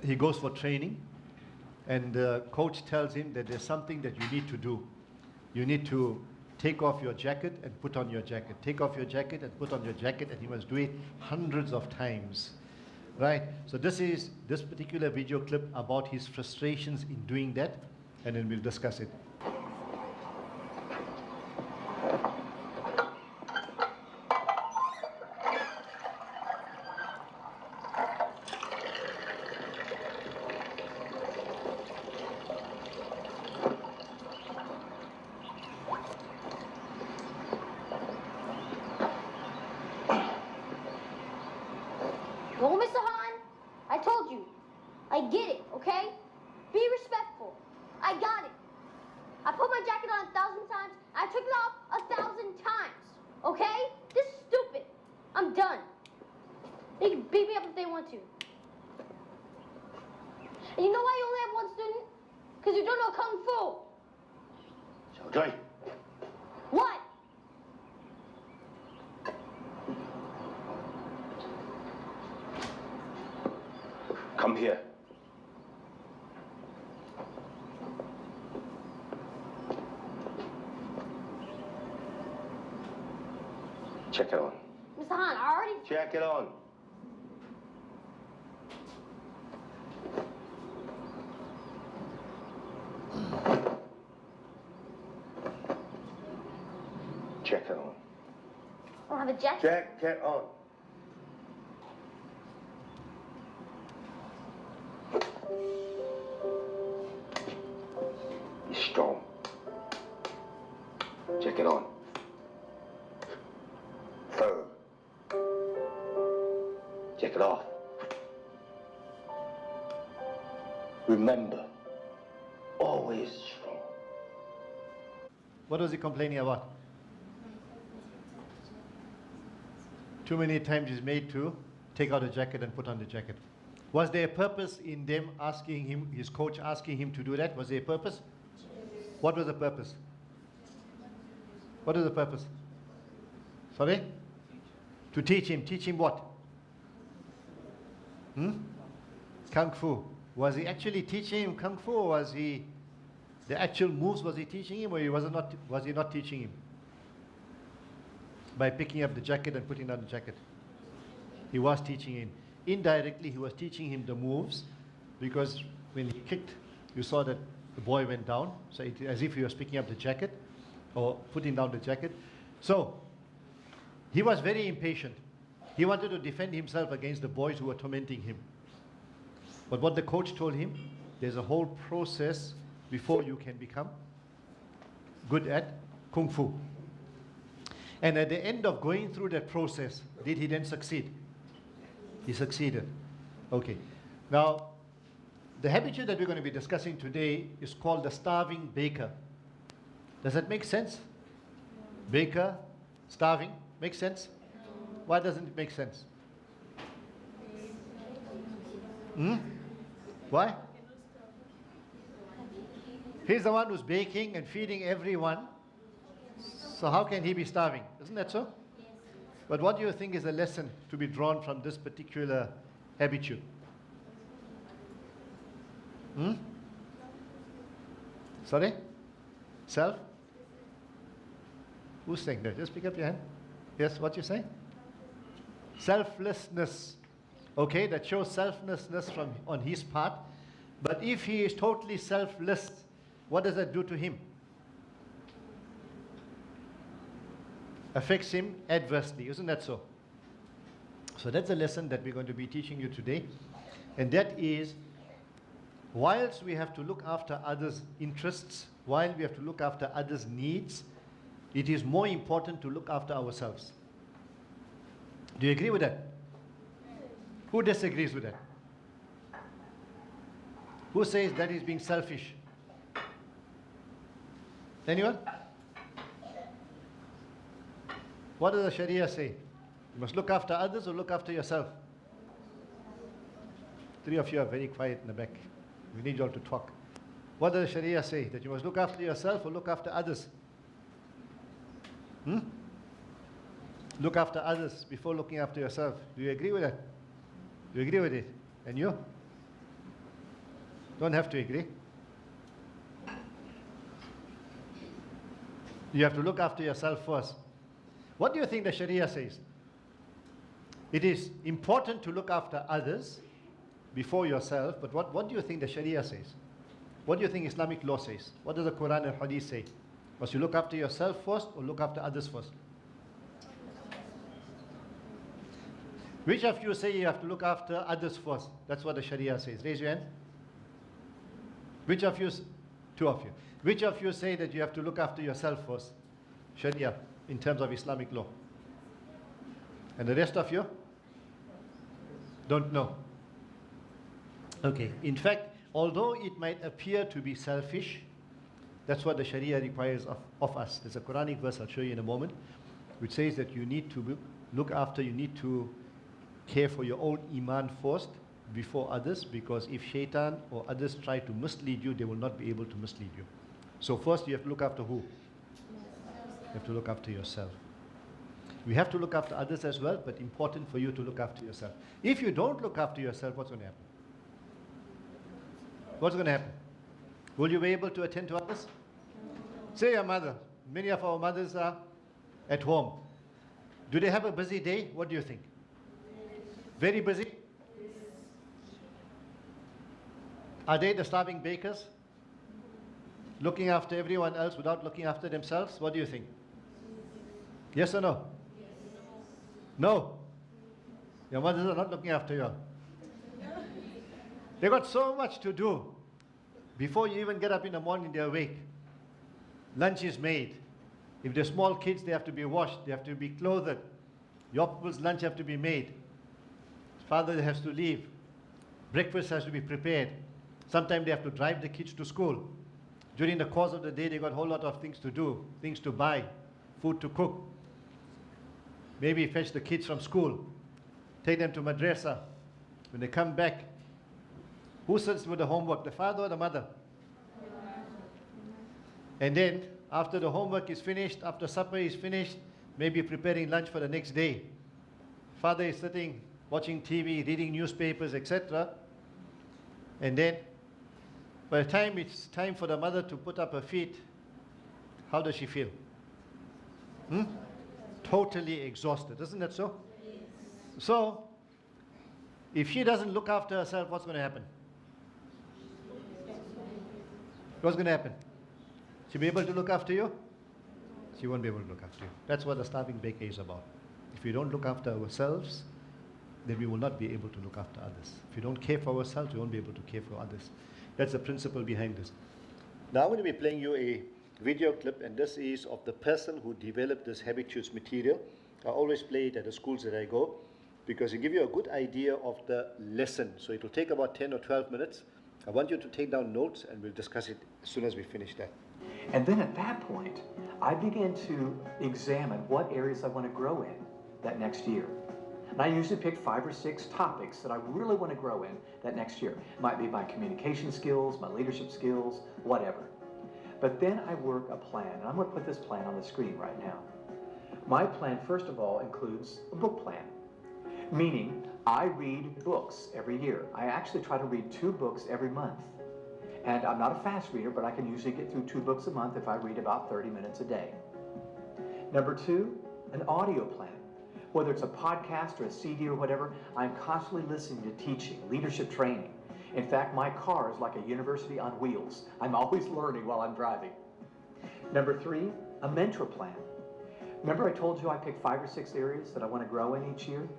he goes for training, and the coach tells him that there's something that you need to do. You need to take off your jacket and put on your jacket. Take off your jacket and put on your jacket, and he must do it hundreds of times. Right? So this is this particular video clip about his frustrations in doing that, and then we'll discuss it. No, Mr. Han, I told you. I get it, okay? Be respectful. I got it. I put my jacket on 1,000 times. I took it off 1,000 times, okay? This is stupid. I'm done. They can beat me up if they want to. And you know why you only have one student? Because you don't know Kung Fu. Joy. What? Come here. Check it on. Mr. Han, I already... Check it on. Check it on. I don't have a jacket. Check it on. You're strong. Check it on. Firm. Check it off. Remember, always strong. What was he complaining about? Too many times he's made to take out a jacket and put on the jacket. Was there a purpose in them asking him, his coach asking him to do that? Was there a purpose? What was the purpose? What was the purpose? Sorry? To teach him. Teach him what? Kung Fu. Was he actually teaching him Kung Fu, or was he, the actual moves was he teaching him, or was he not teaching him? By picking up the jacket and putting down the jacket. He was teaching him. Indirectly, he was teaching him the moves, because when he kicked, you saw that the boy went down, so as if he was picking up the jacket or putting down the jacket. So he was very impatient. He wanted to defend himself against the boys who were tormenting him. But what the coach told him, there's a whole process before you can become good at Kung Fu. And at the end of going through that process, did he then succeed? He succeeded. Okay. Now, the habitude that we're going to be discussing today is called the starving baker. Does that make sense? Baker, starving, makes sense? Why doesn't it make sense? Why? He's the one who's baking and feeding everyone. So how can he be starving? Isn't that so? But what do you think is the lesson to be drawn from this particular habitude? Sorry? Self? Who's saying that? Just pick up your hand. Yes, what you say? Selflessness. Okay, that shows selflessness on his part. But if he is totally selfless, what does that do to him? Affects him adversely, isn't that so? So that's a lesson that we're going to be teaching you today. And that is, whilst we have to look after others' interests, while we have to look after others' needs, it is more important to look after ourselves. Do you agree with that? Who disagrees with that? Who says that is being selfish? Anyone? What does the Sharia say? You must look after others or look after yourself? Three of you are very quiet in the back. We need you all to talk. What does the Sharia say? That you must look after yourself or look after others? Look after others before looking after yourself. Do you agree with that? Do you agree with it? And you? Don't have to agree. You have to look after yourself first. What do you think the Sharia says? It is important to look after others before yourself, but what do you think the Sharia says? What do you think Islamic law says? What does the Quran and Hadith say? Must you look after yourself first or look after others first? Which of you say you have to look after others first? That's what the Sharia says. Raise your hand. Which of you? Two of you. Which of you say that you have to look after yourself first? Sharia, in terms of Islamic law. And the rest of you? Don't know. Okay. In fact, although it might appear to be selfish, that's what the Sharia requires of us. There's a Quranic verse I'll show you in a moment, which says that you need to look after, you need to care for your own iman first before others, because if shaitan or others try to mislead you, they will not be able to mislead you. So first you have to look after who? You have to look after yourself. We have to look after others as well, but important for you to look after yourself. If you don't look after yourself, what's going to happen? What's going to happen? Will you be able to attend to others? Say your mother. Many of our mothers are at home. Do they have a busy day? What do you think? Very busy? Are they the starving bakers? Looking after everyone else without looking after themselves? What do you think? Yes or no? No. Your mothers are not looking after you. They got so much to do. Before you even get up in the morning, they're awake. Lunch is made. If they're small kids, they have to be washed. They have to be clothed. Your people's lunch have to be made. Father has to leave. Breakfast has to be prepared. Sometimes they have to drive the kids to school. During the course of the day, they got a whole lot of things to do, things to buy, food to cook. Maybe fetch the kids from school, take them to madrasa. When they come back, who sits with the homework, the father or the mother? And then, after the homework is finished, after supper is finished, maybe preparing lunch for the next day. Father is sitting, watching TV, reading newspapers, etc. And then, by the time it's time for the mother to put up her feet, how does she feel? Totally exhausted, isn't that so? Yes. So, if she doesn't look after herself, what's going to happen? What's going to happen? She'll be able to look after you? She won't be able to look after you. That's what the starving baker is about. If we don't look after ourselves, then we will not be able to look after others. If we don't care for ourselves, we won't be able to care for others. That's the principle behind this. Now I'm going to be playing you a video clip, and this is of the person who developed this habitudes material. I always play it at the schools that I go because it gives you a good idea of the lesson. So it will take about 10 or 12 minutes. I want you to take down notes and we'll discuss it as soon as we finish that. And then at that point, I began to examine what areas I want to grow in that next year. And I usually pick 5 or 6 topics that I really want to grow in that next year. It might be my communication skills, my leadership skills, whatever. But then I work a plan, and I'm going to put this plan on the screen right now. My plan, first of all, includes a book plan, meaning I read books every year. I actually try to read 2 books every month. And I'm not a fast reader, but I can usually get through 2 books a month if I read about 30 minutes a day. Number 2, an audio plan. Whether it's a podcast or a CD or whatever, I'm constantly listening to teaching, leadership training. In fact, my car is like a university on wheels. I'm always learning while I'm driving. Number 3, a mentor plan. Remember I told you I pick 5 or 6 areas that I want to grow in each year?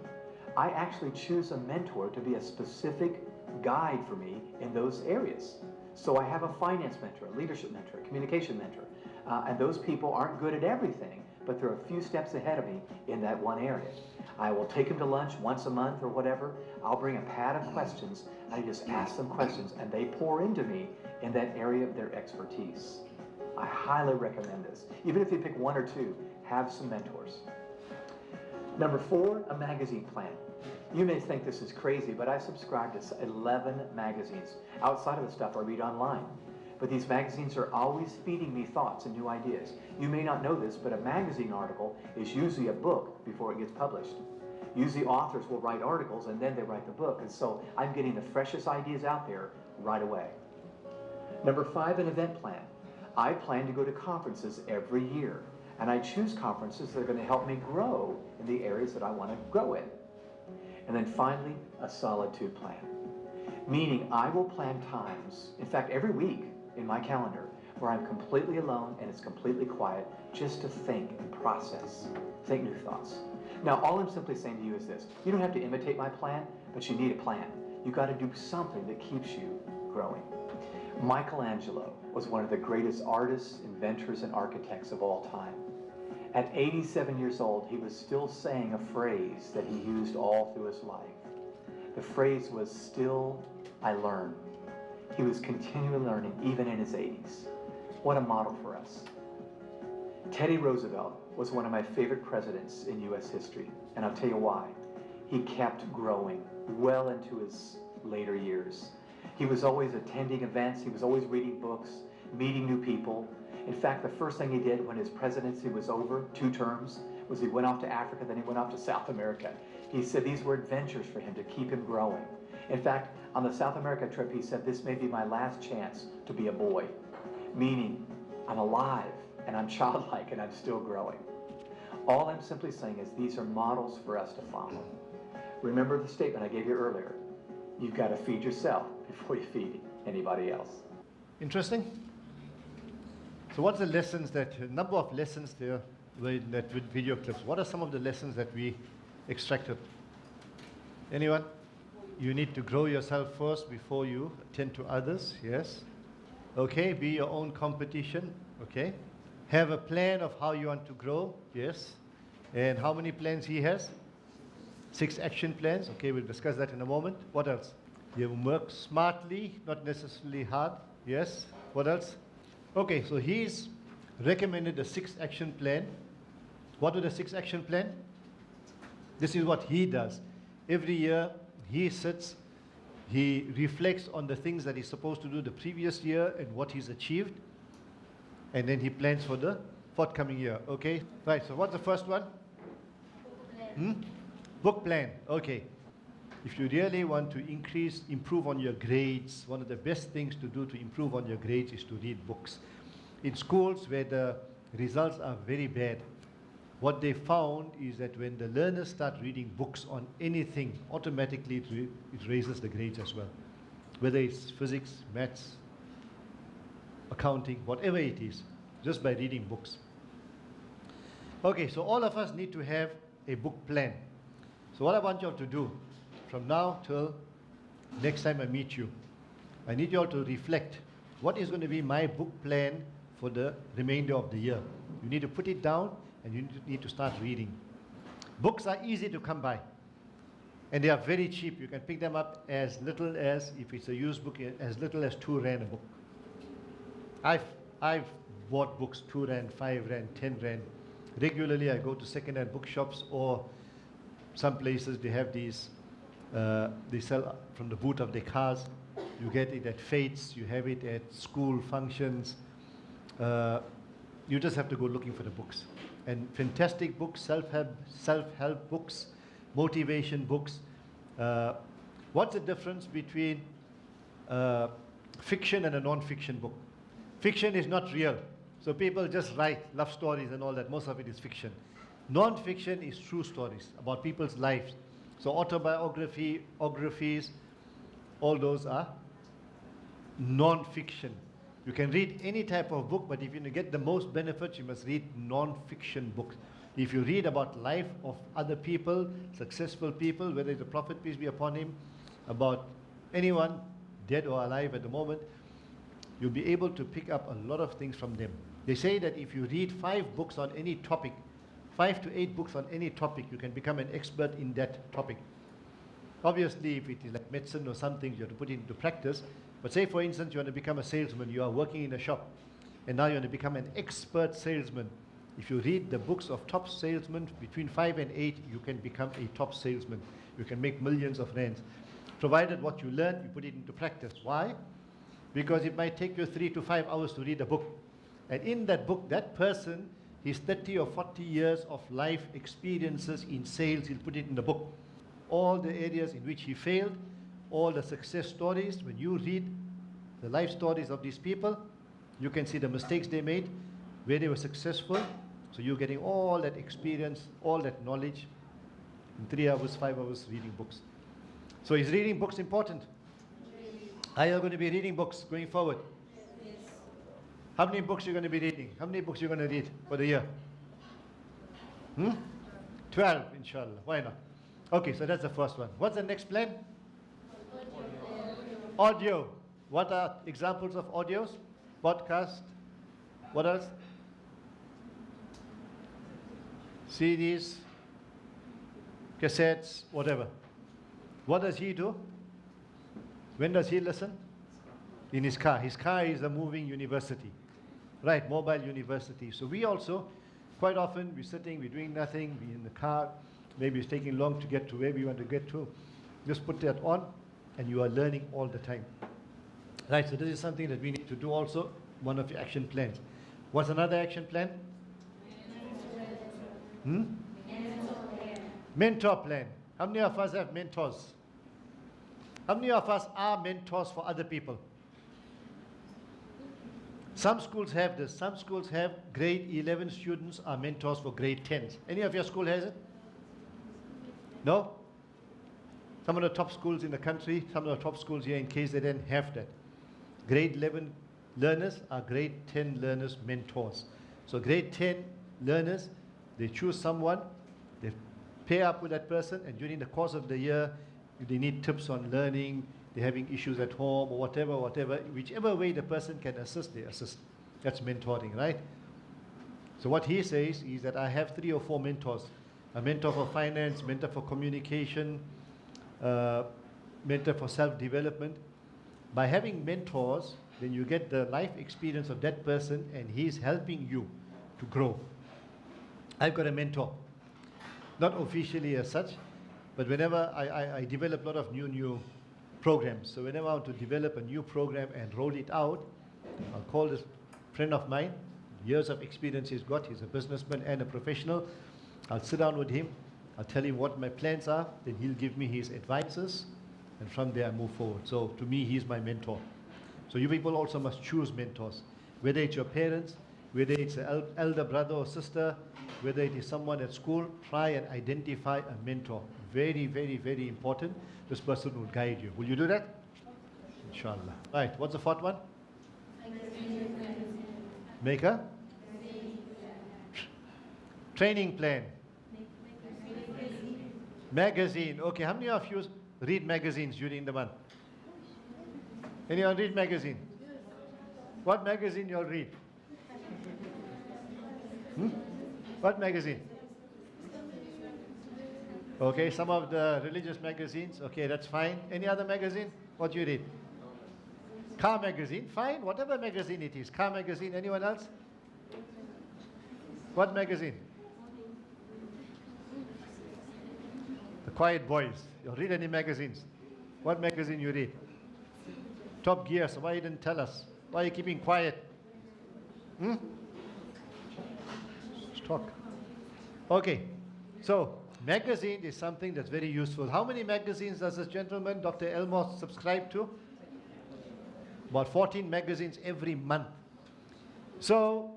I actually choose a mentor to be a specific guide for me in those areas. So I have a finance mentor, a leadership mentor, a communication mentor. And those people aren't good at everything, but they're a few steps ahead of me in that one area. I will take them to lunch once a month or whatever. I'll bring a pad of questions. I just ask them questions, and they pour into me in that area of their expertise. I highly recommend this. Even if you pick 1 or 2, have some mentors. Number 4, a magazine plan. You may think this is crazy, but I subscribe to 11 magazines outside of the stuff I read online. But these magazines are always feeding me thoughts and new ideas. You may not know this, but a magazine article is usually a book before it gets published. Usually authors will write articles and then they write the book. And so I'm getting the freshest ideas out there right away. Number 5, an event plan. I plan to go to conferences every year, and I choose conferences that are going to help me grow in the areas that I want to grow in. And then finally, a solitude plan. Meaning I will plan times, in fact, every week in my calendar, where I'm completely alone and it's completely quiet, just to think and process, think new thoughts. Now, all I'm simply saying to you is this. You don't have to imitate my plan, but you need a plan. You got to do something that keeps you growing. Michelangelo was one of the greatest artists, inventors, and architects of all time. At 87 years old, he was still saying a phrase that he used all through his life. The phrase was, "Still I learn." He was continually learning, even in his 80s. What a model for us. Teddy Roosevelt was one of my favorite presidents in U.S. history, and I'll tell you why. He kept growing well into his later years. He was always attending events, he was always reading books, meeting new people. In fact, the first thing he did when his presidency was over, 2 terms, was he went off to Africa, then he went off to South America. He said these were adventures for him to keep him growing. In fact, on the South America trip, he said, "This may be my last chance to be a boy," meaning I'm alive and I'm childlike and I'm still growing. All I'm simply saying is these are models for us to follow. Remember the statement I gave you earlier. You've got to feed yourself before you feed anybody else. Interesting. So what's the lessons that, a number of lessons there were in that video clips. What are some of the lessons that we extracted? Anyone? You need to grow yourself first before you attend to others, yes. Okay, be your own competition, okay. Have a plan of how you want to grow, yes. And how many plans he has? 6 action plans, okay, we'll discuss that in a moment. What else? You work smartly, not necessarily hard, yes. What else? Okay, so he's recommended a 6 action plan. What are the 6 action plan? This is what he does. Every year, he sits, he reflects on the things that he's supposed to do the previous year and what he's achieved, and then he plans for the forthcoming year, okay? Right, so what's the first one? Book plan, okay. If you really want to improve on your grades, one of the best things to do to improve on your grades is to read books. In schools where the results are very bad, what they found is that when the learners start reading books on anything, automatically it raises the grades as well. Whether it's physics, maths, accounting, whatever it is, just by reading books. Okay, so all of us need to have a book plan. So what I want you all to do, from now till next time I meet you, I need you all to reflect, what is going to be my book plan for the remainder of the year? You need to put it down and you need to start reading. Books are easy to come by and they are very cheap. You can pick them up as little as, if it's a used book, as little as 2 Rand a book. I've bought books 2 Rand, 5 Rand, 10 Rand. Regularly I go to second-hand bookshops, or some places they have these, they sell from the boot of their cars. You get it at fetes, you have it at school functions. You just have to go looking for the books. And fantastic books, self-help books, motivation books. What's the difference between fiction and a non-fiction book? Fiction is not real. So people just write love stories and all that. Most of it is fiction. Non-fiction is true stories about people's lives. So autobiographies, all those are non-fiction. You can read any type of book, but if you get the most benefits, you must read non-fiction books. If you read about life of other people, successful people, whether it's the Prophet, peace be upon him, about anyone, dead or alive at the moment, you'll be able to pick up a lot of things from them. They say that if you read 5 books on any topic, 5 to 8 books on any topic, you can become an expert in that topic. Obviously, if it is like medicine or something, you have to put it into practice. But say, for instance, you want to become a salesman, you are working in a shop, and now you want to become an expert salesman. If you read the books of top salesmen, between 5 and 8, you can become a top salesman. You can make millions of rands. Provided what you learn, you put it into practice. Why? Because it might take you 3 to 5 hours to read a book. And in that book, that person, his 30 or 40 years of life experiences in sales, he'll put it in the book. All the areas in which he failed, all the success stories, when you read the life stories of these people. You can see the mistakes they made, where they were successful. So you're getting all that experience, all that knowledge in 3 hours, 5 hours reading books. So is reading books important? Are you going to be reading books going forward? How many books are you going to be reading? How many books are you going to read for the year? 12, inshallah. Why not? Okay, so that's the first one. What's the next plan? Audio. What are examples of audios? Podcast. What else? CDs, cassettes, whatever. What does he do? When does he listen? In his car. His car is a moving university. Right, mobile university. So we also, quite often, we're sitting, we're doing nothing, we're in the car, maybe it's taking long to get to where we want to get to. Just put that on, and you are learning all the time. Right, so this is something that we need to do also, one of your action plans. What's another action plan? Mentor plan. How many of us have mentors? How many of us are mentors for other people? Some schools have this. Some schools have grade 11 students are mentors for grade 10s. Any of your school has it? No? Some of the top schools in the country, some of the top schools here in KZN have that. Grade 11 learners are grade 10 learners mentors. So grade 10 learners, they choose someone, they pair up with that person, and during the course of the year, if they need tips on learning, they're having issues at home or whatever, whichever way the person can assist, they assist. That's mentoring, right? So what he says is that I have 3 or 4 mentors. A mentor for finance, mentor for communication, mentor for self-development. By having mentors, then you get the life experience of that person, and he's helping you to grow. I've got a mentor, not officially as such, but whenever I develop a lot of new programs. So whenever I want to develop a new program and roll it out, I'll call this friend of mine, years of experience he's got, he's a businessman and a professional. I'll sit down with him, I'll tell him what my plans are, then he'll give me his advices, and from there I move forward. So to me, he's my mentor. So you people also must choose mentors, whether it's your parents, whether it's an elder brother or sister, whether it is someone at school, try and identify a mentor. Very, very, very important. This person will guide you. Will you do that? Inshallah. Right, what's the 4th one? Make a training plan. Magazine. Okay, how many of you read magazines during the month? Anyone read magazine? What magazine you all read? What magazine? Okay, some of the religious magazines. Okay, that's fine. Any other magazine? What do you read? Car magazine. Fine, whatever magazine it is. Car magazine. Anyone else? What magazine? The Quiet Boys. You read any magazines? What magazine you read? Top Gear. So why you didn't tell us? Why are you keeping quiet? Let's talk. Okay, so magazine is something that's very useful. How many magazines does this gentleman, Dr. Elmore, subscribe to? About 14 magazines every month. So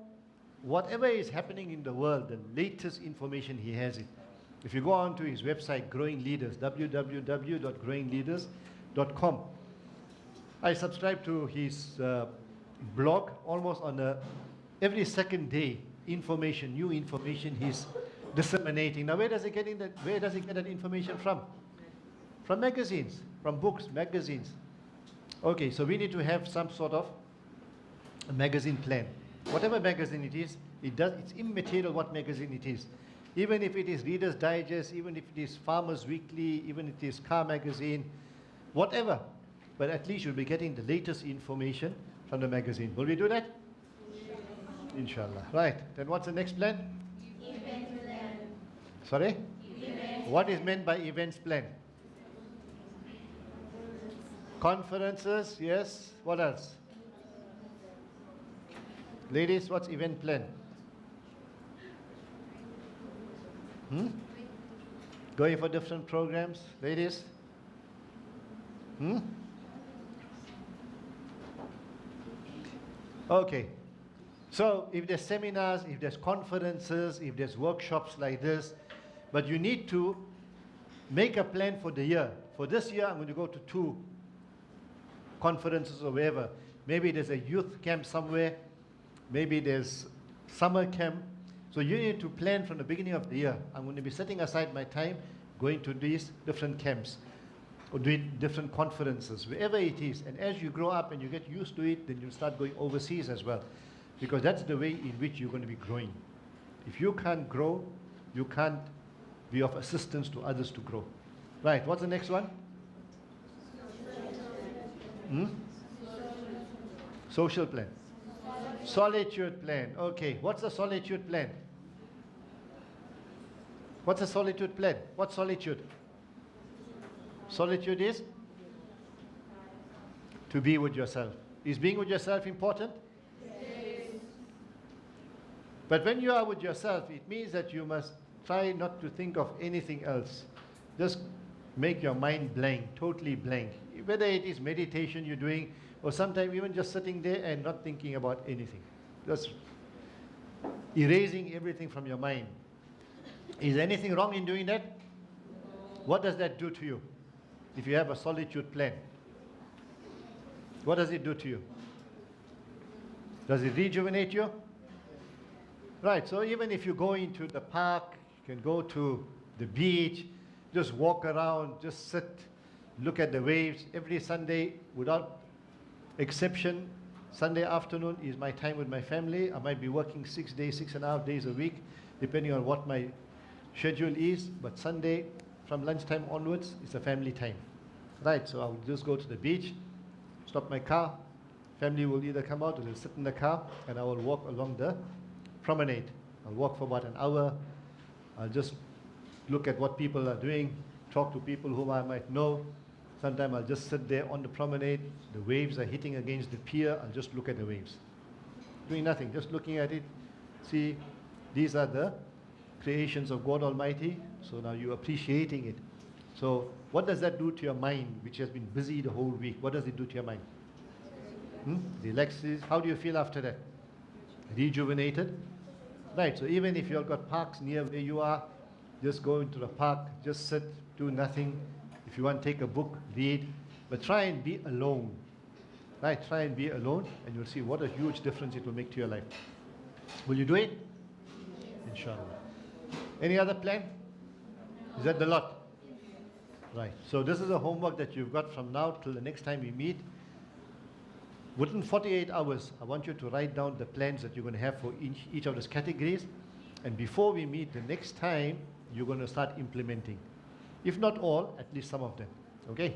whatever is happening in the world, the latest information, he has it. If you go on to his website, Growing Leaders, www.growingleaders.com. I subscribe to his blog almost on every second day. Information, new information he's disseminating. Now, where does he get that information from? From magazines, from books, magazines. Okay, so we need to have some sort of a magazine plan. Whatever magazine it is, it's immaterial what magazine it is. Even if it is Reader's Digest, even if it is Farmer's Weekly, even if it is Car Magazine, whatever. But at least you'll be getting the latest information from the magazine. Will we do that? Inshallah. Right. Then what's the next plan? Event plan. Sorry? Event. What is meant by events plan? Conferences, yes. What else? Ladies, what's event plan? Going for different programs, ladies? Okay. So if there's seminars, if there's conferences, if there's workshops like this, but you need to make a plan for the year. For this year, I'm going to go to 2 conferences or wherever. Maybe there's a youth camp somewhere. Maybe there's summer camp. So you need to plan from the beginning of the year. I'm going to be setting aside my time, going to these different camps or doing different conferences, wherever it is. And as you grow up and you get used to it, then you start going overseas as well. Because that's the way in which you're going to be growing. If you can't grow, you can't be of assistance to others to grow. Right, what's the next one? Social plan. Solitude plan. Okay, what's a solitude plan? What's a solitude plan? What's solitude? Solitude is to be with yourself. Is being with yourself important? But when you are with yourself, it means that you must try not to think of anything else. Just make your mind blank, totally blank. Whether it is meditation you're doing, or sometimes even just sitting there and not thinking about anything. Just erasing everything from your mind. Is there anything wrong in doing that? What does that do to you? If you have a solitude plan, what does it do to you? Does it rejuvenate you? Right, so even if you go into the park, you can go to the beach, just walk around, just sit, look at the waves. Every Sunday, without exception, Sunday afternoon is my time with my family. I might be working 6 days, 6.5 days a week, depending on what my schedule is. But Sunday, from lunchtime onwards, it's a family time. Right, so I'll just go to the beach, stop my car. Family will either come out or they'll sit in the car, and I will walk along the promenade. I'll walk for about an hour. I'll just look at what people are doing, talk to people whom I might know. Sometimes I'll just sit there on the promenade. The waves are hitting against the pier. I'll just look at the waves. Doing nothing, just looking at it. See, these are the creations of God Almighty. So now you're appreciating it. So what does that do to your mind, which has been busy the whole week? What does it do to your mind? Relaxes. How do you feel after that? Rejuvenated? Right, so even if you've got parks near where you are, just go into the park, just sit, do nothing. If you want to take a book, read, but try and be alone. Right, try and be alone, and you'll see what a huge difference it will make to your life. Will you do it? Inshallah. Any other plan? Is that the lot? Right, so this is a homework that you've got from now till the next time we meet. Within 48 hours, I want you to write down the plans that you're going to have for each of those categories. And before we meet the next time, you're going to start implementing. If not all, at least some of them. Okay?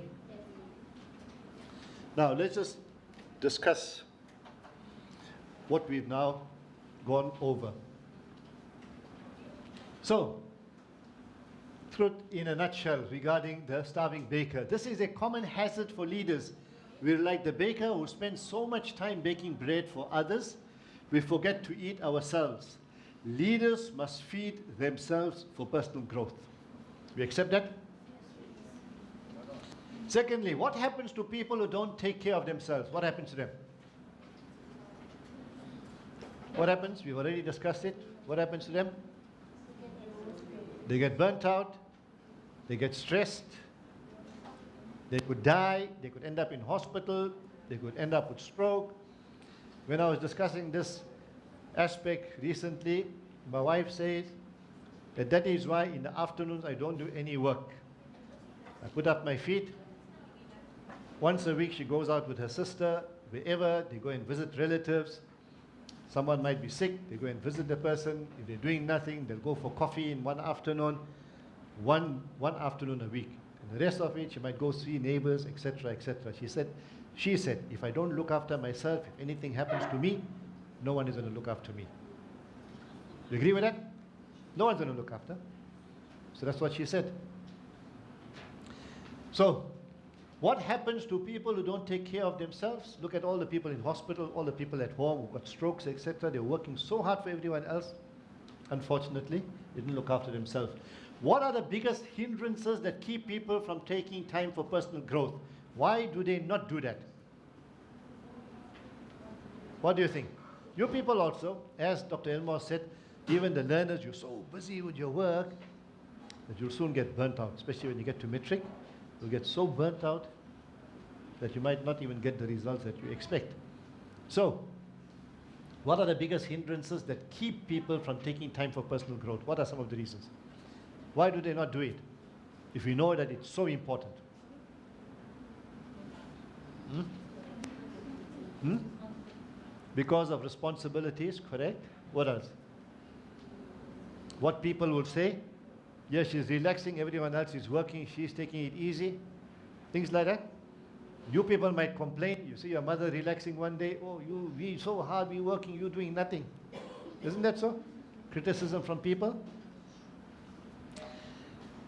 Now, let's just discuss what we've now gone over. So, truth in a nutshell regarding the starving baker. This is a common hazard for leaders. We're like the baker who spends so much time baking bread for others, we forget to eat ourselves. Leaders must feed themselves for personal growth. We accept that? Secondly, what happens to people who don't take care of themselves? What happens to them? What happens? We've already discussed it. What happens to them? They get burnt out. They get stressed. They could die, they could end up in hospital, they could end up with stroke. When I was discussing this aspect recently, my wife says that is why in the afternoons I don't do any work. I put up my feet. Once a week she goes out with her sister, wherever, they go and visit relatives. Someone might be sick, they go and visit the person. If they're doing nothing, they'll go for coffee in one afternoon, one afternoon a week. The rest of it, she might go see neighbors, etc., etc. She said, if I don't look after myself, if anything happens to me, no one is going to look after me. You agree with that? No one's going to look after. So that's what she said. So, what happens to people who don't take care of themselves? Look at all the people in hospital, all the people at home who've got strokes, etc. They're working so hard for everyone else. Unfortunately, they didn't look after themselves. What are the biggest hindrances that keep people from taking time for personal growth? Why do they not do that? What do you think? You people also, as Dr. Elmore said, even the learners, you're so busy with your work that you'll soon get burnt out, especially when you get to matric. You'll get so burnt out that you might not even get the results that you expect. So, what are the biggest hindrances that keep people from taking time for personal growth? What are some of the reasons? Why do they not do it if we know that it's so important? Because of responsibilities, correct? What else? What people will say? Yes, she's relaxing, everyone else is working, she's taking it easy. Things like that. You people might complain, you see your mother relaxing one day, oh, we so hard, we working, you doing nothing. Isn't that so? Criticism from people.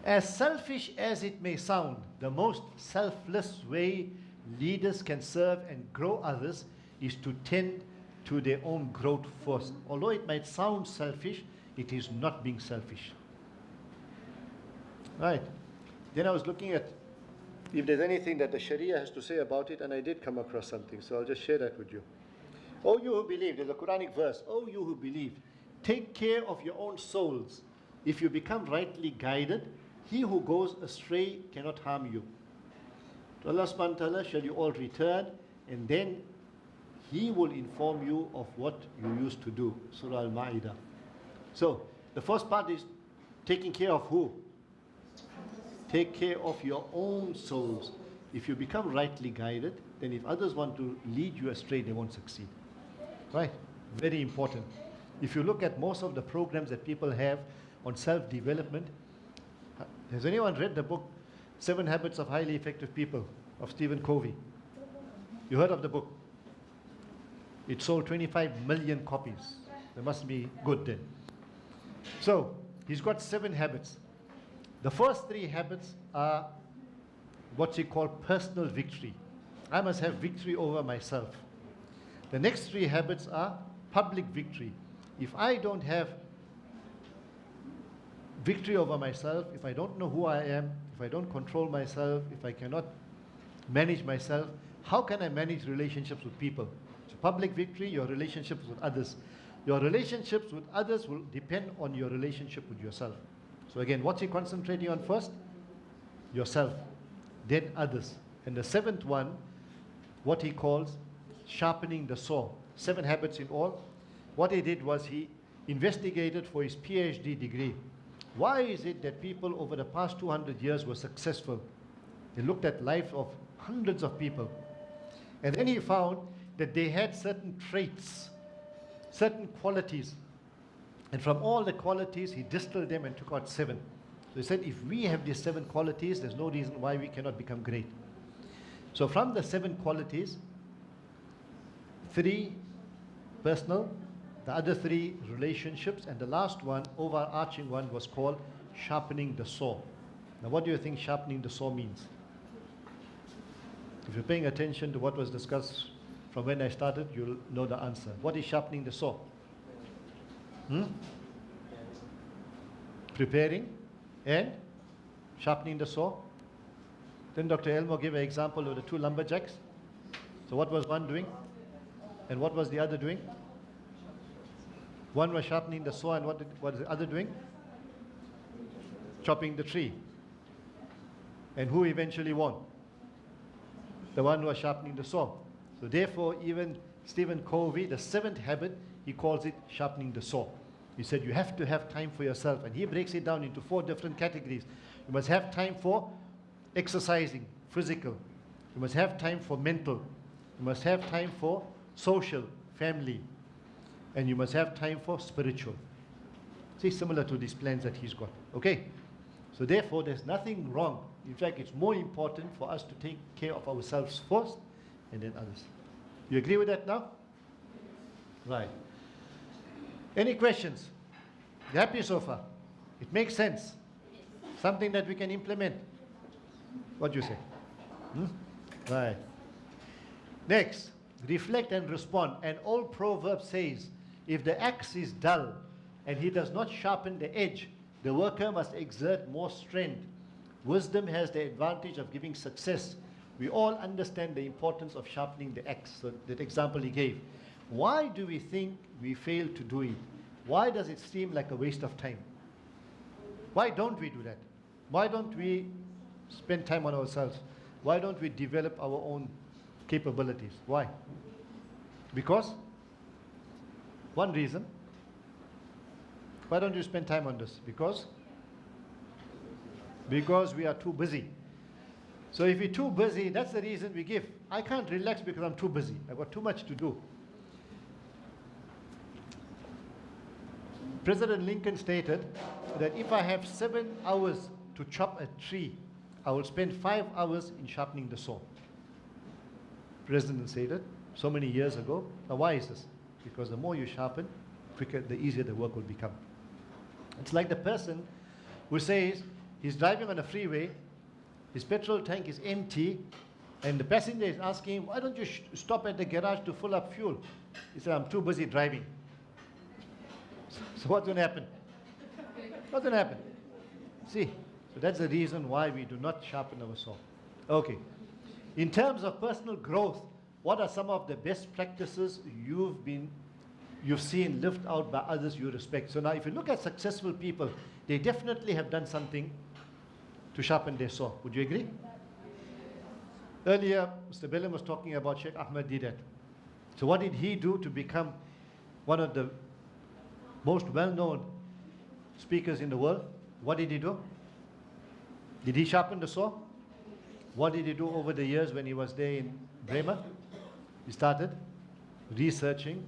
As selfish as it may sound, the most selfless way leaders can serve and grow others is to tend to their own growth first. Although it might sound selfish, it is not being selfish. Right. Then I was looking at if there's anything that the Sharia has to say about it, and I did come across something, so I'll just share that with you. Oh, you who believe, there's a Quranic verse, oh, you who believe, take care of your own souls. If you become rightly guided, he who goes astray cannot harm you. To Allah subhanahu wa ta'ala shall you all return, and then He will inform you of what you used to do. Surah Al-Ma'idah. So, the first part is taking care of who? Take care of your own souls. If you become rightly guided, then if others want to lead you astray, they won't succeed. Right? Very important. If you look at most of the programs that people have on self-development, has anyone read the book 7 Habits of Highly Effective People of Stephen Covey? You heard of the book? It sold 25 million copies. They must be good then. So, he's got 7 habits. The first 3 habits are what he called personal victory. I must have victory over myself. The next 3 habits are public victory. If I don't have victory over myself, if I don't know who I am, if I don't control myself, if I cannot manage myself, how can I manage relationships with people? So public victory, your relationships with others. Your relationships with others will depend on your relationship with yourself. So again, what's he concentrating on first? Yourself, then others. And the 7th one, what he calls sharpening the saw. 7 habits in all. What he did was he investigated for his PhD degree. Why is it that people over the past 200 years were successful? He looked at life of hundreds of people. And then he found that they had certain traits, certain qualities. And from all the qualities, he distilled them and took out 7. So he said, if we have these 7 qualities, there's no reason why we cannot become great. So from the 7 qualities, 3 personal, the other 3 relationships, and the last one, overarching one, was called sharpening the saw. Now what do you think sharpening the saw means? If you're paying attention to what was discussed from when I started, you'll know the answer. What is sharpening the saw? Preparing and sharpening the saw. Then Dr. Elmo gave an example of the 2 lumberjacks. So what was one doing? And what was the other doing? One was sharpening the saw, and what was the other doing? Chopping the tree. And who eventually won? The one who was sharpening the saw. So therefore, even Stephen Covey, the 7th habit, he calls it sharpening the saw. He said you have to have time for yourself, and he breaks it down into 4 different categories. You must have time for exercising, physical. You must have time for mental. You must have time for social, family. And you must have time for spiritual. See, similar to these plans that he's got. Okay? So therefore, there's nothing wrong. In fact, it's more important for us to take care of ourselves first and then others. You agree with that now? Right. Any questions? You happy so far? It makes sense. Something that we can implement. What do you say? Right. Next, reflect and respond. An old proverb says, if the axe is dull and he does not sharpen the edge, the worker must exert more strength. Wisdom has the advantage of giving success. We all understand the importance of sharpening the axe. So that example he gave. Why do we think we fail to do it? Why does it seem like a waste of time? Why don't we do that? Why don't we spend time on ourselves? Why don't we develop our own capabilities? Why? Because one reason. Why don't you spend time on this? Because we are too busy. So if we're too busy, that's the reason we give. I can't relax because I'm too busy. I've got too much to do. President Lincoln stated that if I have 7 hours to chop a tree, I will spend 5 hours in sharpening the saw. President said it so many years ago. Now why is this? Because the more you sharpen, quicker, the easier the work will become. It's like the person who says he's driving on a freeway, his petrol tank is empty, and the passenger is asking him, why don't you stop at the garage to fill up fuel? He said, I'm too busy driving. So what's going to happen? What's going to happen? See, so that's the reason why we do not sharpen our saw. Okay. In terms of personal growth, what are some of the best practices you've seen lived out by others you respect? So now if you look at successful people, they definitely have done something to sharpen their saw. Would you agree? Earlier, Mr. Belem was talking about Sheikh Ahmed did that. So what did he do to become one of the most well-known speakers in the world? What did he do? Did he sharpen the saw? What did he do over the years when he was there in Bremen? He started researching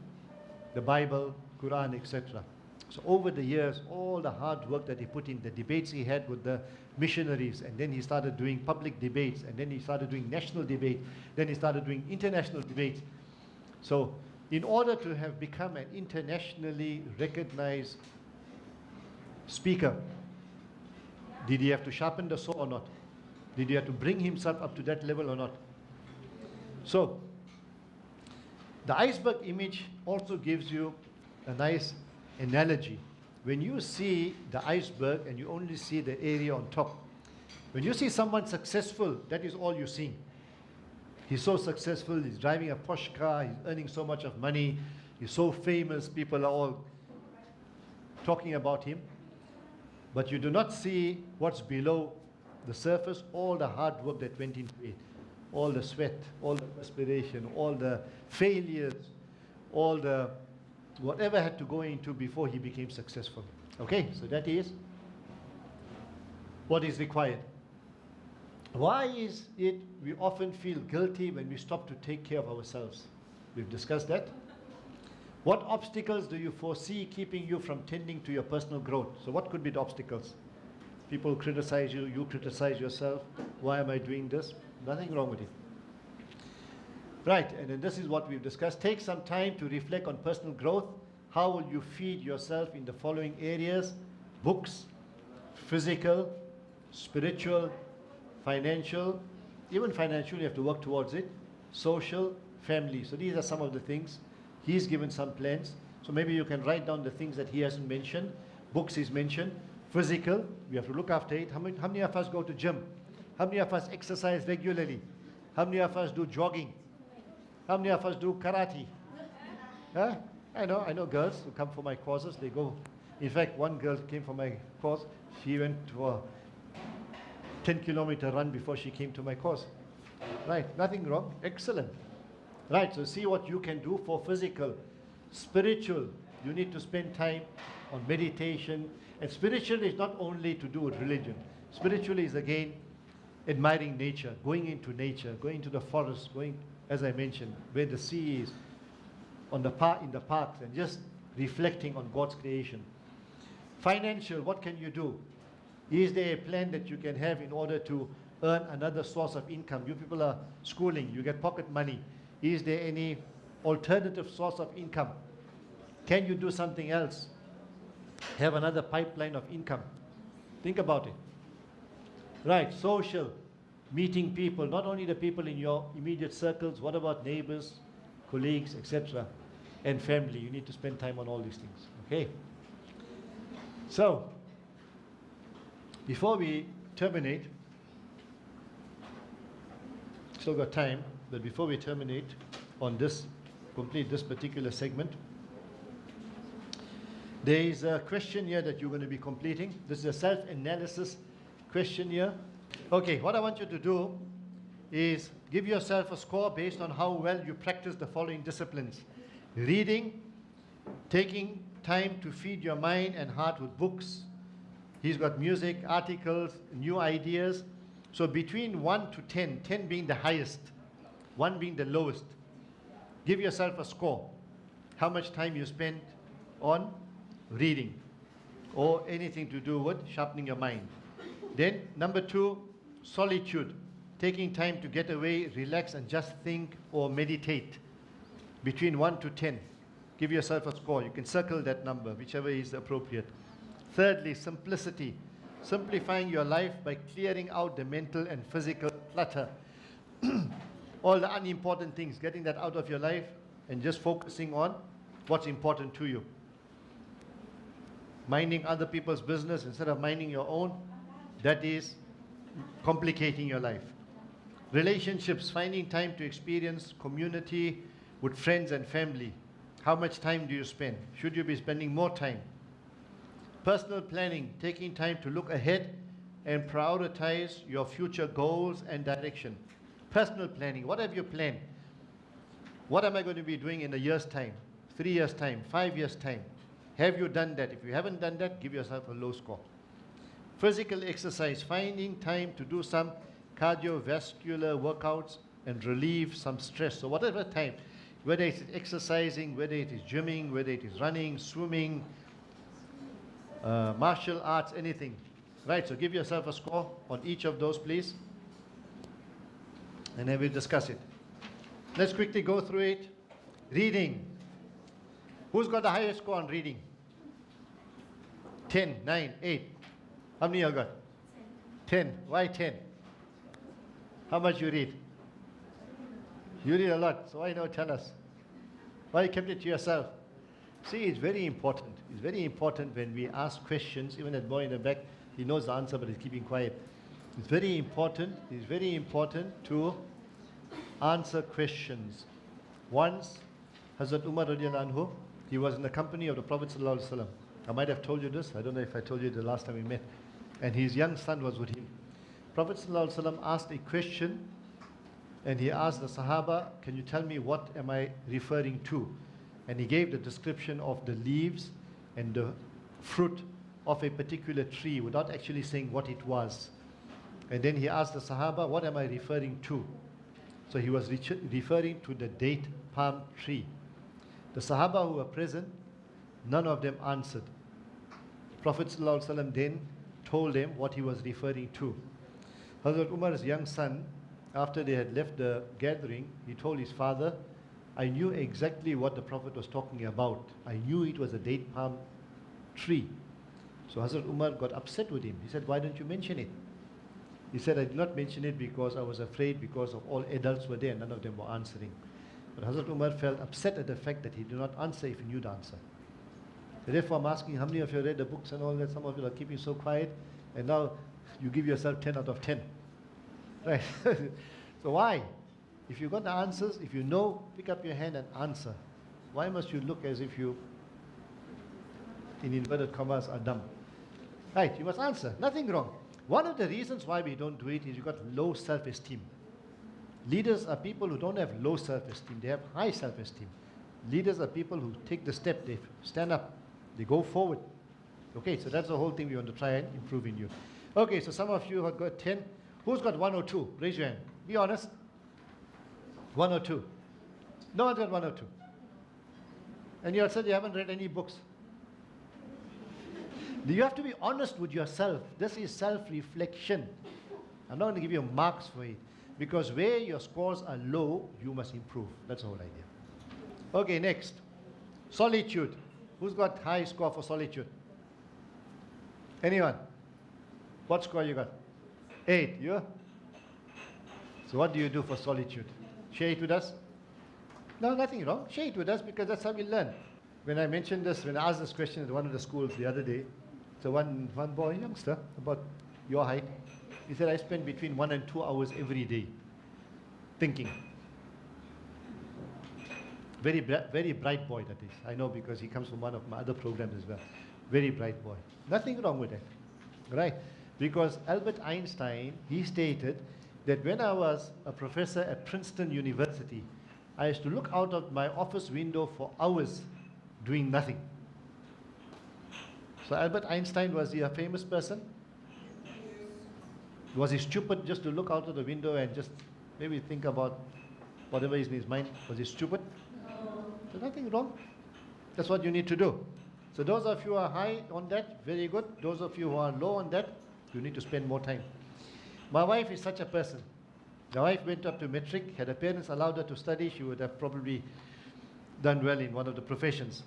the Bible, Quran, etc. So over the years, all the hard work that he put in, the debates he had with the missionaries, and then he started doing public debates, and then he started doing national debate, then he started doing international debates. So in order to have become an internationally recognized speaker, did he have to sharpen the saw or not? Did he have to bring himself up to that level or not? So the iceberg image also gives you a nice analogy. When you see the iceberg and you only see the area on top, when you see someone successful, that is all you're seeing. He's so successful, he's driving a Porsche car, he's earning so much of money, he's so famous, people are all talking about him. But you do not see what's below the surface, all the hard work that went into it, all the sweat, all the perspiration, all the failures, all the whatever had to go into before he became successful. Okay, so that is what is required. Why is it we often feel guilty when we stop to take care of ourselves? We've discussed that. What obstacles do you foresee keeping you from tending to your personal growth? So what could be the obstacles? People criticize you, you criticize yourself. Why am I doing this? Nothing wrong with it. Right, and then this is what we've discussed. Take some time to reflect on personal growth. How will you feed yourself in the following areas? Books, physical, spiritual, financial. Even financial, you have to work towards it. Social, family. So these are some of the things. He's given some plans. So maybe you can write down the things that he hasn't mentioned. Books is mentioned. Physical, we have to look after it. How many of us go to gym? How many of us exercise regularly? How many of us do jogging? How many of us do karate? Huh? I know girls who come for my courses, they go. In fact, one girl came for my course. She went to a 10-kilometer run before she came to my course. Right, nothing wrong, excellent. Right, so see what you can do for physical. Spiritual, you need to spend time on meditation. And spiritual is not only to do with religion. Spiritual is again admiring nature, going into nature, going to the forest, going, as I mentioned, where the sea is, in the parks, and just reflecting on God's creation. Financial, what can you do? Is there a plan that you can have in order to earn another source of income? You people are schooling, you get pocket money. Is there any alternative source of income? Can you do something else? Have another pipeline of income? Think about it. Right, social, meeting people, not only the people in your immediate circles, what about neighbors, colleagues, etc., and family? You need to spend time on all these things, okay? So, before we terminate, still got time, but before we terminate on this complete this particular segment. There is a questionnaire that you're going to be completing. This is a self-analysis questionnaire. Okay, what I want you to do is give yourself a score based on how well you practice the following disciplines: reading, taking time to feed your mind and heart with books. He's got music, articles, new ideas. So between 1 to 10, 10 being the highest, 1 being the lowest. Give yourself a score. How much time you spend on reading or anything to do with sharpening your mind. Then number 2, solitude. Taking time to get away, relax and just think or meditate. Between 1 to 10. Give yourself a score. You can circle that number, whichever is appropriate. Thirdly, simplicity. Simplifying your life by clearing out the mental and physical clutter. All the unimportant things, getting that out of your life and just focusing on what's important to you. Minding other people's business instead of minding your own, that is complicating your life. Relationships, finding time to experience community with friends and family. How much time do you spend? Should you be spending more time? Personal planning, taking time to look ahead and prioritize your future goals and direction. Personal planning, what have you planned? What am I going to be doing in a year's time, 3 years' time, 5 years' time? Have you done that? If you haven't done that, give yourself a low score. Physical exercise, finding time to do some cardiovascular workouts and relieve some stress. So whatever time, whether it's exercising, whether it is gymming, whether it is running, swimming, martial arts, anything. Right, so give yourself a score on each of those, please. And then we'll discuss it. Let's quickly go through it. Reading. Who's got the highest score on reading? 10, 9, 8. How many you got? 10. Why 10? How much you read? You read a lot, so why not tell us? Why you kept it to yourself? See, it's very important. It's very important when we ask questions, even that boy in the back, he knows the answer but he's keeping quiet. It's very important to answer questions. Once, Hazrat Umar radiallahu anhu, he was in the company of the Prophet sallallahu alaihi wasallam. I might have told you this, I don't know if I told you the last time we met. And his young son was with him. Prophet sallallahu alaihi wasallam asked a question and he asked the Sahaba, can you tell me what am I referring to? And he gave the description of the leaves and the fruit of a particular tree without actually saying what it was. And then he asked the Sahaba, what am I referring to? So he was referring to the date palm tree. The Sahaba who were present, none of them answered. Prophet ﷺ then told them what he was referring to. Hazrat Umar's young son, after they had left the gathering, he told his father, I knew exactly what the Prophet was talking about. I knew it was a date palm tree. So Hazrat Umar got upset with him. He said, why don't you mention it? He said, I did not mention it because I was afraid because of all adults were there, none of them were answering. But Hazrat Umar felt upset at the fact that he did not answer if he knew the answer. So therefore I'm asking, how many of you read the books and all that? Some of you are keeping so quiet and now you give yourself 10 out of 10. Right? So why? If you got the answers, if you know, pick up your hand and answer. Why must you look as if you, in inverted commas, are dumb? Right, you must answer. Nothing wrong. One of the reasons why we don't do it is you've got low self-esteem. Leaders are people who don't have low self-esteem, they have high self-esteem. Leaders are people who take the step, they stand up, they go forward. Okay, so that's the whole thing we want to try and improve in you. Okay, so some of you have got 10. Who's got 1 or 2? Raise your hand. Be honest. 1 or 2. No one's got 1 or 2. And you said you haven't read any books. You have to be honest with yourself. This is self-reflection. I'm not going to give you marks for it. Because where your scores are low, you must improve. That's the whole idea. Okay, next. Solitude. Who's got high score for solitude? Anyone? What score you got? 8. You? So what do you do for solitude? Share it with us? No, nothing wrong. Share it with us because that's how we learn. When I mentioned this, when I asked this question at one of the schools the other day, so one boy, youngster, about your height, he said, I spend between 1 and 2 hours every day thinking. Very bright boy, that is. I know because he comes from one of my other programs as well. Very bright boy. Nothing wrong with that, right? Because Albert Einstein, he stated that when I was a professor at Princeton University, I used to look out of my office window for hours doing nothing. So Albert Einstein, was he a famous person? Was he stupid just to look out of the window and just maybe think about whatever is in his mind? Was he stupid? There's nothing wrong. That's what you need to do. So those of you who are high on that, very good. Those of you who are low on that, you need to spend more time. My wife is such a person. My wife went up to metric. Had her parents allowed her to study, she would have probably done well in one of the professions.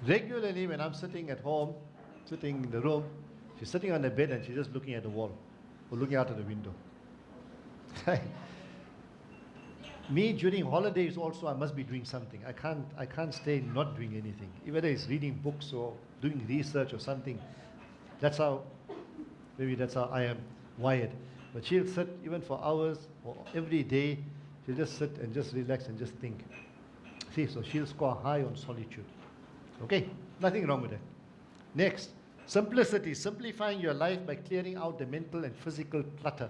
Regularly, when I'm sitting at home, sitting in the room, she's sitting on the bed and she's just looking at the wall or looking out of the window. Me, during holidays also, I must be doing something. I can't stay not doing anything. Whether it's reading books or doing research or something. Maybe that's how I am wired. But she'll sit even for hours or every day. She'll just sit and just relax and just think. See, so she'll score high on solitude. Okay, nothing wrong with that. Next, simplicity. Simplifying your life by clearing out the mental and physical clutter.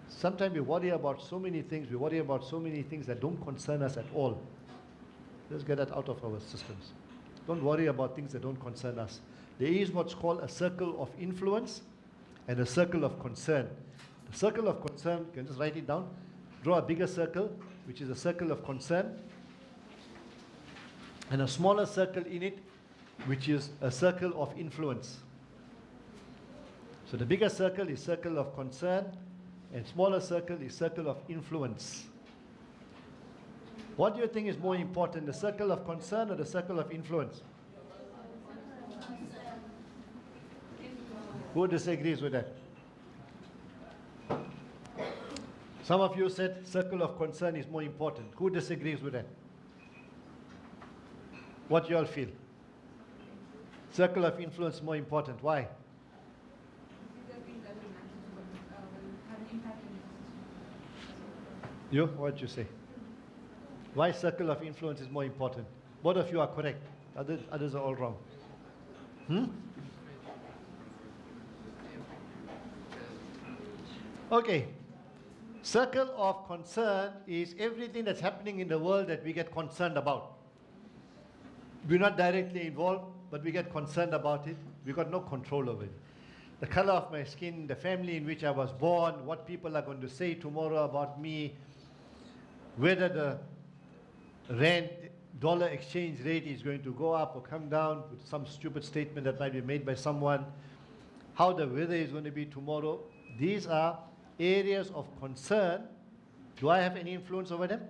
Sometimes we worry about so many things. We worry about so many things that don't concern us at all. Let's get that out of our systems. Don't worry about things that don't concern us. There is what's called a circle of influence and a circle of concern. The circle of concern, you can just write it down. Draw a bigger circle, which is a circle of concern, and a smaller circle in it, which is a circle of influence. So the bigger circle is circle of concern, and smaller circle is circle of influence. What do you think is more important, the circle of concern or the circle of influence? Who disagrees with that? Some of you said circle of concern is more important. Who disagrees with that? What you all feel? Circle of influence more important. Why? You? What you say? Why circle of influence is more important? Both of you are correct. Others are all wrong. Okay. Circle of concern is everything that's happening in the world that we get concerned about. We're not directly involved, but we get concerned about it. We've got no control over it. The color of my skin, the family in which I was born, what people are going to say tomorrow about me, whether the rand dollar exchange rate is going to go up or come down with some stupid statement that might be made by someone, how the weather is going to be tomorrow. These are areas of concern. Do I have any influence over them?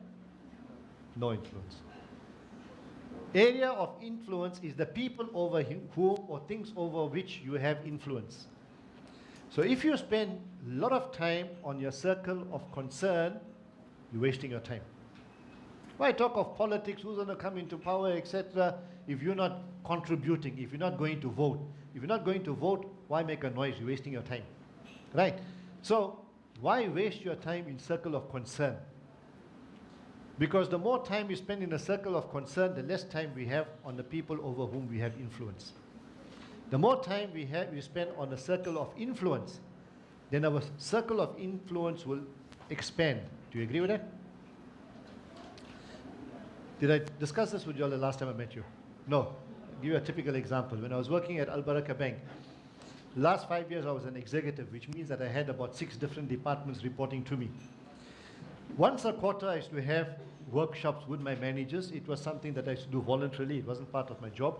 No influence. Area of influence is the people over whom or things over which you have influence. So if you spend a lot of time on your circle of concern, you're wasting your time. Why talk of politics, who's going to come into power, etc., if you're not contributing, if you're not going to vote? If you're not going to vote, why make a noise? You're wasting your time. Right? So, why waste your time in circle of concern? Because the more time we spend in a circle of concern, the less time we have on the people over whom we have influence. The more time we spend on a circle of influence, then our circle of influence will expand. Do you agree with that? Did I discuss this with you all the last time I met you? No. I'll give you a typical example. When I was working at Al Barakah Bank, the last 5 years I was an executive, which means that I had about 6 different departments reporting to me. Once a quarter I used to have workshops with my managers. It was something that I used to do voluntarily. It wasn't part of my job.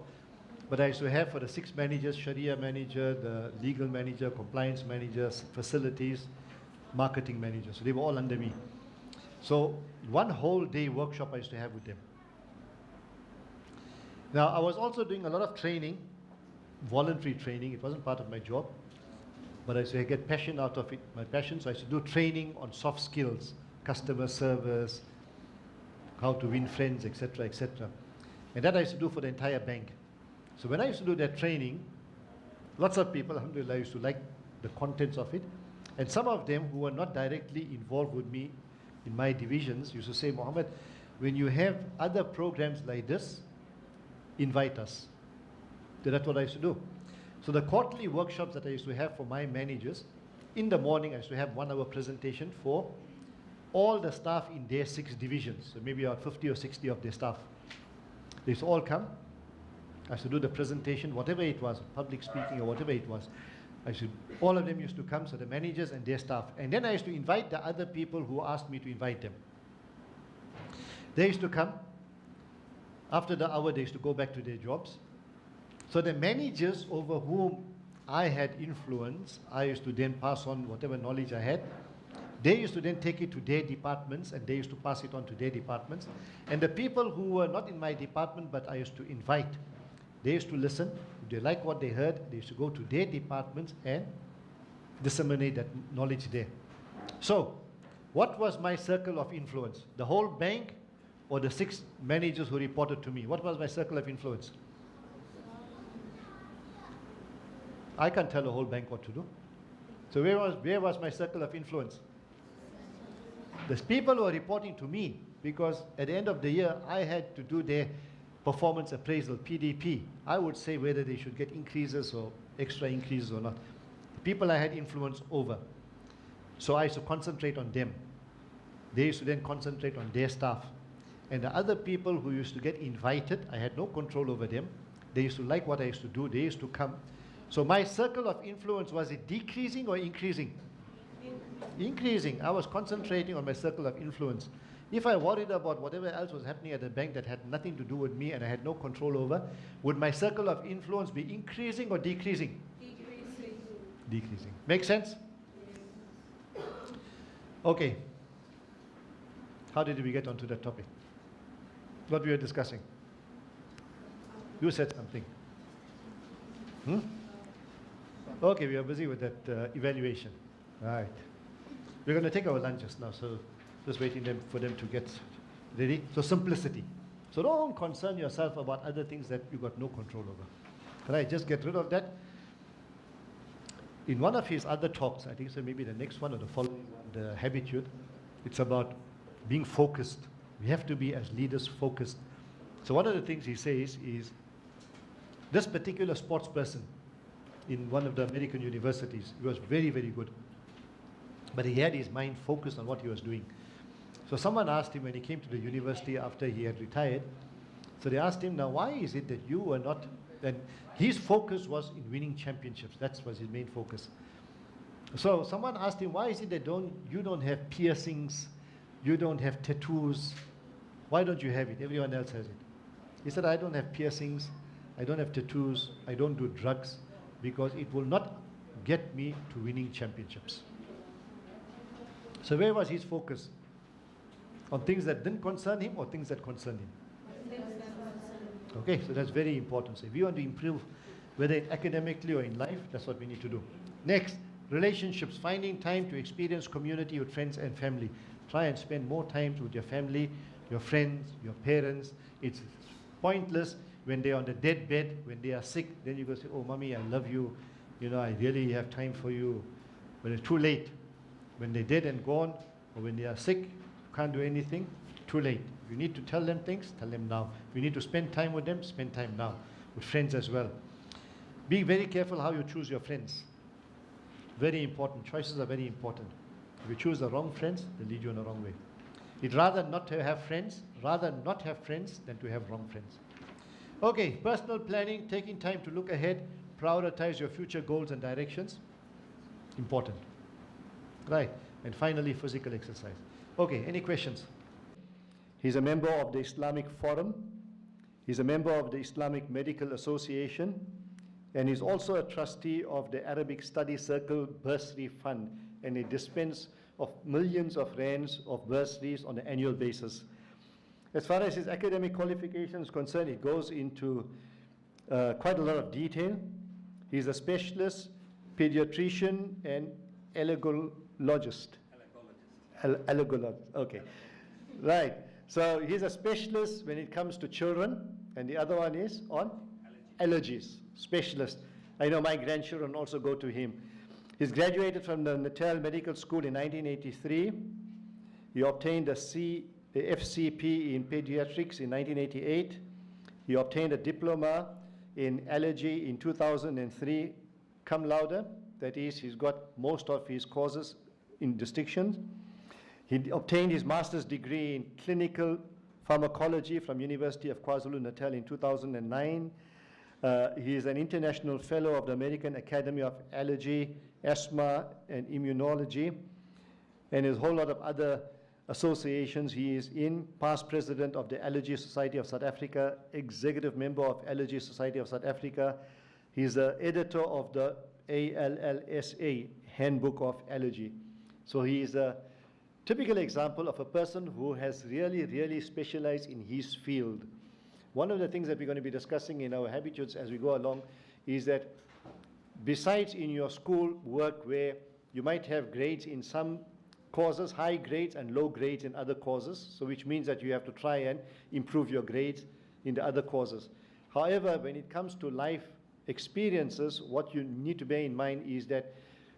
But I used to have for the 6 managers, Sharia manager, the legal manager, compliance managers, facilities, marketing manager. So they were all under me. So one whole day workshop I used to have with them. Now I was also doing a lot of training, voluntary training. It wasn't part of my job, but I used to get passion out of it, my passion. So I used to do training on soft skills, customer service, how to win friends, etc., etc. And that I used to do for the entire bank. So when I used to do that training, lots of people, alhamdulillah, used to like the contents of it. And some of them who were not directly involved with me in my divisions used to say, Mohammed, when you have other programs like this, invite us. So that's what I used to do. So the quarterly workshops that I used to have for my managers, in the morning I used to have 1 hour presentation for all the staff in their 6 divisions. So maybe about 50 or 60 of their staff. They used to all come. I used to do the presentation, whatever it was, public speaking or whatever it was. All of them used to come, so the managers and their staff. And then I used to invite the other people who asked me to invite them. They used to come. After the hour, they used to go back to their jobs. So the managers over whom I had influence, I used to then pass on whatever knowledge I had. They used to then take it to their departments, and they used to pass it on to their departments. And the people who were not in my department, but I used to invite, they used to listen. If they liked what they heard, they used to go to their departments and disseminate that knowledge there. So, what was my circle of influence? The whole bank or the 6 managers who reported to me? What was my circle of influence? I can't tell the whole bank what to do. So where was my circle of influence? The people who are reporting to me, because at the end of the year, I had to do their performance appraisal, PDP. I would say whether they should get increases or extra increases or not. The people I had influence over. So I used to concentrate on them. They used to then concentrate on their staff. And the other people who used to get invited, I had no control over them. They used to like what I used to do. They used to come. So my circle of influence, was it decreasing or increasing? Increasing. I was concentrating on my circle of influence. If I worried about whatever else was happening at the bank that had nothing to do with me and I had no control over, would my circle of influence be increasing or decreasing? Decreasing. Decreasing. Make sense? Yes. Okay. How did we get onto that topic? What we were discussing? You said something. Okay, we are busy with that evaluation. Right. We're going to take our lunches now, so just waiting for them to get ready. So simplicity. So don't concern yourself about other things that you got no control over. Can I just get rid of that? In one of his other talks, I think so maybe the next one or the following one, the habitude, it's about being focused. We have to be as leaders focused. So one of the things he says is, this particular sports person in one of the American universities, he was very, very good. But he had his mind focused on what he was doing. So someone asked him when he came to the university after he had retired, so they asked him, now why is it that you were not, and his focus was in winning championships. That was his main focus. So someone asked him, why is it that you don't have piercings, you don't have tattoos, why don't you have it? Everyone else has it. He said, I don't have piercings, I don't have tattoos, I don't do drugs, because it will not get me to winning championships. So where was his focus? On things that didn't concern him or things that concerned him? Okay, so that's very important. So if you want to improve, whether academically or in life, that's what we need to do. Next, relationships, finding time to experience community with friends and family. Try and spend more time with your family, your friends, your parents. It's pointless when they're on the deathbed, when they are sick, then you go say, oh, mommy, I love you. You know, I really have time for you. But it's too late. When they're dead and gone, or when they are sick, can't do anything, too late. If you need to tell them things, tell them now. If you need to spend time with them, spend time now. With friends as well. Be very careful how you choose your friends. Very important. Choices are very important. If you choose the wrong friends, they lead you in the wrong way. You'd rather not to have friends, than to have wrong friends. Okay, personal planning, taking time to look ahead, prioritize your future goals and directions. Important. Right. And finally, physical exercise. Okay, any questions? He's a member of the Islamic Forum. He's a member of the Islamic Medical Association. And he's also a trustee of the Arabic Study Circle Bursary Fund. And he dispenses of millions of rands of bursaries on an annual basis. As far as his academic qualifications concerned, it goes into quite a lot of detail. He's a specialist, pediatrician, and allergologist. Allergologist, okay. Right, so he's a specialist when it comes to children, and the other one is on allergies, specialist. I know my grandchildren also go to him. He's graduated from the N.Ali Medical School in 1983, He obtained a FCP in pediatrics in 1988. He obtained a diploma in allergy in 2003, cum laude. That is, he's got most of his courses in distinctions. He obtained his master's degree in clinical pharmacology from University of KwaZulu-Natal in 2009. He is an international fellow of the American Academy of Allergy, Asthma, and Immunology, and a whole lot of other associations. He is past president of the Allergy Society of South Africa, executive member of Allergy Society of South Africa. He's the editor of the ALLSA, Handbook of Allergy. So he is a typical example of a person who has really, really specialized in his field. One of the things that we're going to be discussing in our habitudes as we go along is that besides in your school work where you might have grades in some courses, high grades and low grades in other courses, so which means that you have to try and improve your grades in the other courses. However, when it comes to life experiences, what you need to bear in mind is that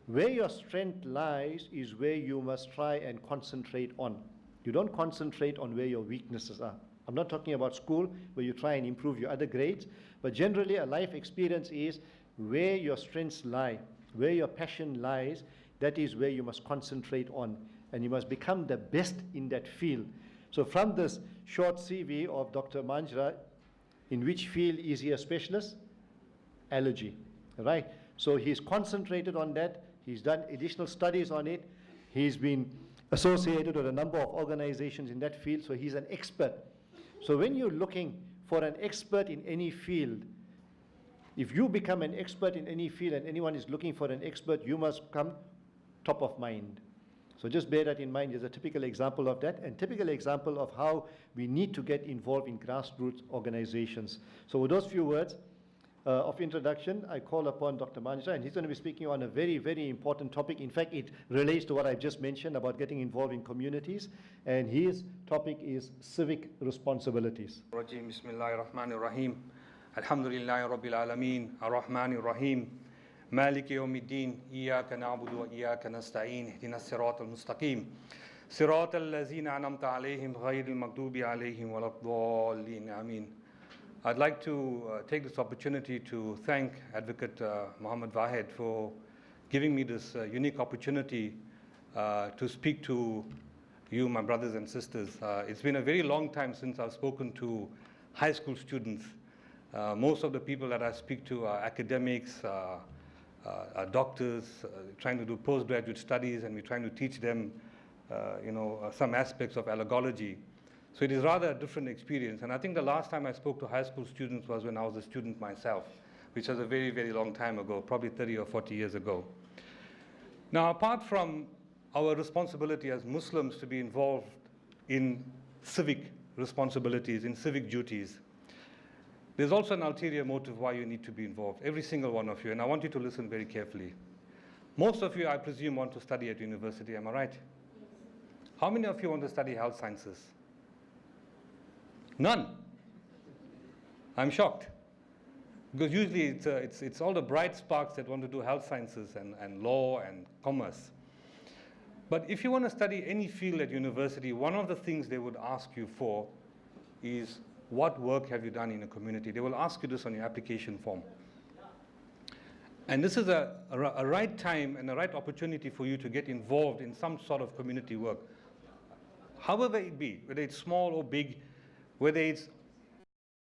where your strength lies is where you must try and concentrate on. You don't concentrate on where your weaknesses are. I'm not talking about school where you try and improve your other grades, but generally a life experience is where your strengths lie, where your passion lies. That is where you must concentrate on, and you must become the best in that field. So from this short CV of Dr. Manjra, in which field is he a specialist? Allergy, right? So he's concentrated on that. He's done additional studies on it. He's been associated with a number of organizations in that field, so he's an expert. So when you're looking for an expert in any field, if you become an expert in any field and anyone is looking for an expert, you must come top of mind. So just bear that in mind. There's a typical example of that, and typical example of how we need to get involved in grassroots organizations. So with those few words of introduction, I call upon Dr. Manjra, and he's going to be speaking on a very, very important topic. In fact, it relates to what I've just mentioned about getting involved in communities, and his topic is civic responsibilities. Bismillahirrahmanirrahim. Alhamdulillahi Rabbil Alameen. Ar-Rahmanir-Rahim. مالك يوم الدين إياك نعبد وإياك نستعين اهدنا الصراط المستقيم صراط الذين أنعمت عليهم غير المغضوب عليهم ولا الضالين آمين. I'd like to take this opportunity to thank Advocate Muhammad Wahed for giving me this unique opportunity to speak to you, my brothers and sisters. It's been a very long time since I've spoken to high school students. Most of the people that I speak to are academics, are doctors, trying to do postgraduate studies, and we're trying to teach them some aspects of allergology. So it is rather a different experience. And I think the last time I spoke to high school students was when I was a student myself, which was a very, very long time ago, probably 30 or 40 years ago. Now, apart from our responsibility as Muslims to be involved in civic responsibilities, in civic duties, there's also an ulterior motive why you need to be involved, every single one of you, and I want you to listen very carefully. Most of you, I presume, want to study at university, am I right? Yes. How many of you want to study health sciences? None. I'm shocked. Because usually it's all the bright sparks that want to do health sciences and law and commerce. But if you want to study any field at university, one of the things they would ask you for is, what work have you done in a community? They will ask you this on your application form. And this is a right time and a right opportunity for you to get involved in some sort of community work. However it be, whether it's small or big, whether it's